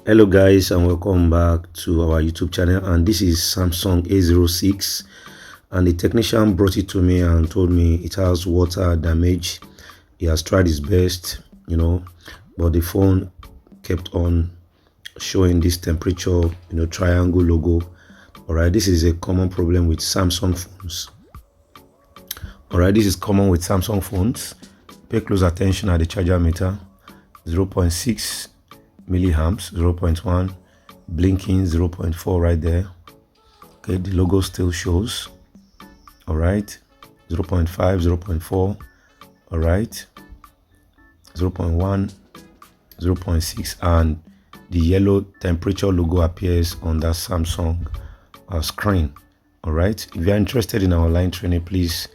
Hello guys, and welcome back to our YouTube channel. And this is Samsung A06, and the technician brought it to me and told me it has water damage. He has tried his best, but the phone kept on showing this temperature, triangle logo. All right, this is a common problem with Samsung phones. All right, this is common with Samsung phones. Pay close attention at the charger meter. 0.6 milliamps, 0.1, blinking 0.4 right there. Okay, the logo still shows. All right, 0.5, 0.4. All right, 0.1, 0.6, and the yellow temperature logo appears on that Samsung screen. All right, if you are interested in our online training, please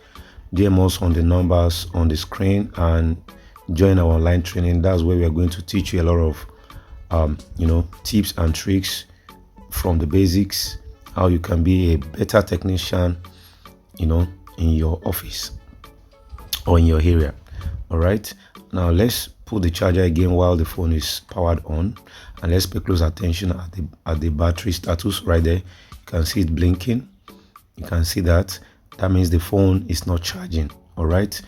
DM us on the numbers on the screen and join our online training. That's where we are going to teach you a lot of tips and tricks from the basics, how you can be a better technician, in your office or in your area. All right, now let's put the charger again while the phone is powered on, and let's pay close attention at the battery status right there. You can see it blinking. You can see that means the phone is not charging. All right,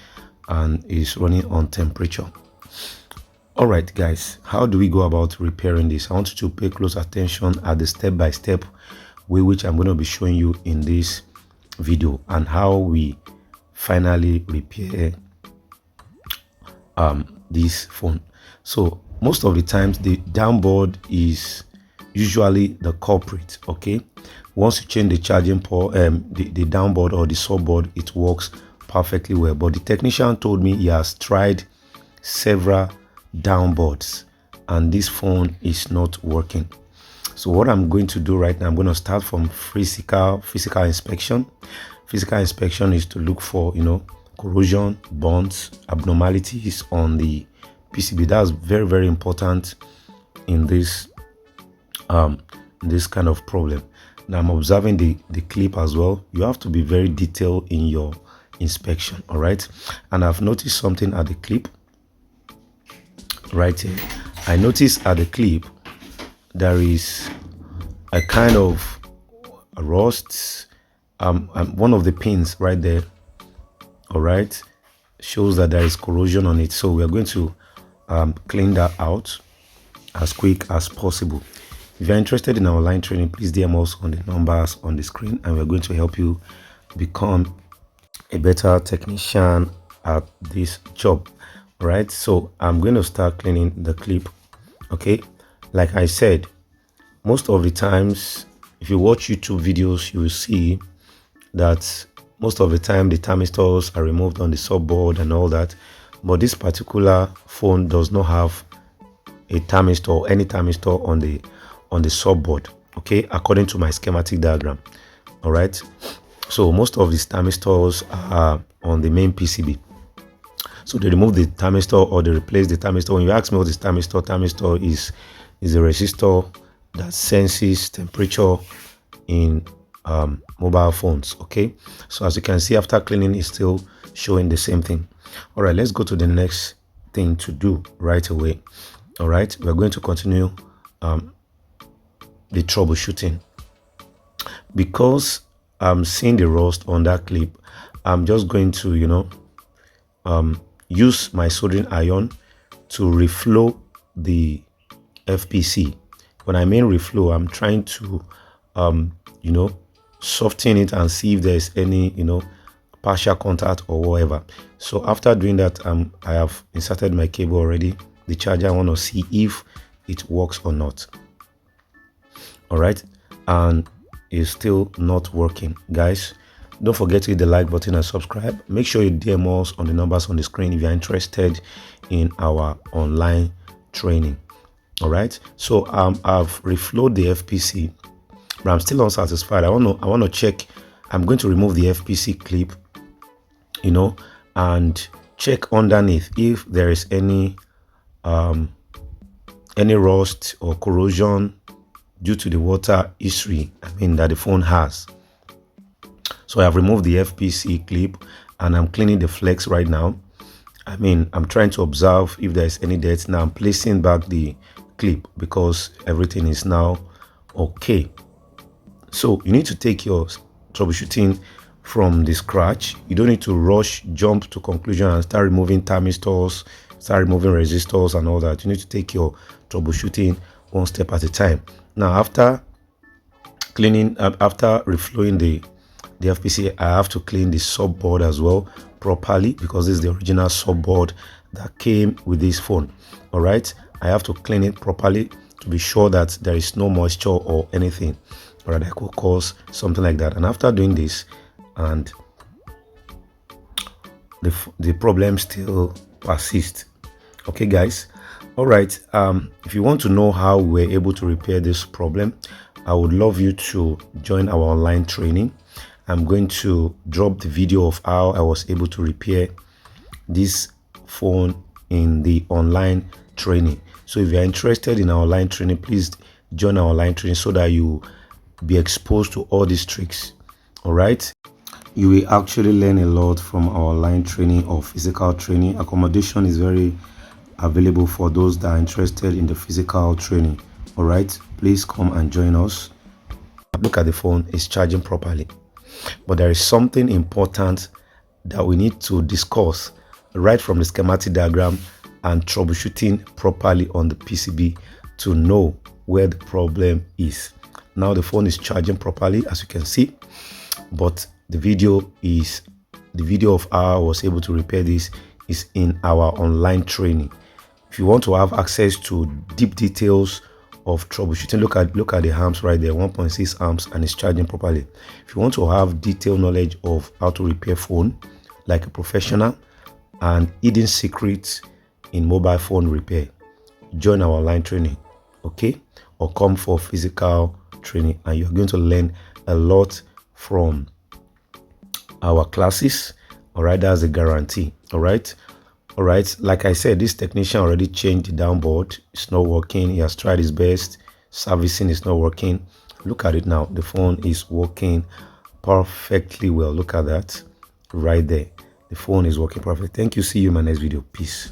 and is running on temperature. All right guys, how do we go about repairing this? I want you to pay close attention at the step-by-step way which I'm going to be showing you in this video, and how we finally repair this phone. So most of the times the downboard is usually the culprit. Okay, once you change the charging port, the downboard or the subboard, it works perfectly well. But the technician told me he has tried several downboards and this phone is not working. So what I'm going to do right now, I'm going to start from physical inspection. Physical inspection is to look for corrosion, burns, abnormalities on the PCB. That's very, very important in this kind of problem. Now I'm observing the clip as well. You have to be very detailed in your inspection. All right, and I've noticed something at the clip right here. I noticed at the clip there is a kind of rust. One of the pins right there, all right, shows that there is corrosion on it. So we are going to clean that out as quick as possible. If you're interested in our online training, please DM us on the numbers on the screen, and we're going to help you become a better technician at this job. All right, so I'm going to start cleaning the clip. Okay, like I said, most of the times if you watch YouTube videos, you will see that most of the time the thermistors are removed on the subboard and all that, but this particular phone does not have a thermistor or any thermistor on the subboard. Okay, according to my schematic diagram. All right, so most of these thermistors are on the main PCB. So they remove the thermistor or they replace the thermistor. When you ask me what is thermistor is a resistor that senses temperature in mobile phones. Okay, so as you can see, after cleaning, it's still showing the same thing. All right, let's go to the next thing to do right away. All right, we're going to continue the troubleshooting. Because I'm seeing the rust on that clip, I'm just going to use my soldering iron to reflow the FPC. When I mean reflow, I'm trying to soften it and see if there's any partial contact or whatever. So after doing that, I have inserted my cable already, the charger. I want to see if it works or not. All right, and it's still not working. Guys, don't forget to hit the like button and subscribe. Make sure you DM us on the numbers on the screen if you're interested in our online training. All right, so I've reflowed the FPC, but I'm still unsatisfied. I want to check. I'm going to remove the FPC clip, and check underneath if there is any rust or corrosion due to the water history that the phone has. So I have removed the FPC clip and I'm cleaning the flex right now. I'm trying to observe if there is any dirt. Now I'm placing back the clip because everything is now okay. So you need to take your troubleshooting from the scratch. You don't need to rush, jump to conclusion and start removing thermistors, start removing resistors and all that. You need to take your troubleshooting one step at a time. Now, after cleaning, after reflowing the FPC, I have to clean the subboard as well properly because this is the original subboard that came with this phone. All right, I have to clean it properly to be sure that there is no moisture or anything, or that could cause something like that. And after doing this, and the problem still persists. Okay, guys. All right. If you want to know how we're able to repair this problem, I would love you to join our online training. I'm going to drop the video of how I was able to repair this phone in the online training. So if you're interested in our online training, please join our online training so that you be exposed to all these tricks. All right, you will actually learn a lot from our online training or physical training. Accommodation is very available for those that are interested in the physical training. All right, please come and join us. Look at the phone, it's charging properly, but there is something important that we need to discuss right from the schematic diagram and troubleshooting properly on the PCB to know where the problem is. Now the phone is charging properly, as you can see, but the video of how I was able to repair this is in our online training. If you want to have access to deep details of troubleshooting, look at the amps right there, 1.6 amps, and it's charging properly. If you want to have detailed knowledge of how to repair phone like a professional and hidden secrets in mobile phone repair, join our online training, okay? Or come for physical training, and you're going to learn a lot from our classes. All right, that's a guarantee. All right, like I said, this technician already changed the downboard. It's not working. He has tried his best. Servicing is not working. Look at it now. The phone is working perfectly well. Look at that right there. The phone is working perfect. Thank you. See you in my next video. Peace.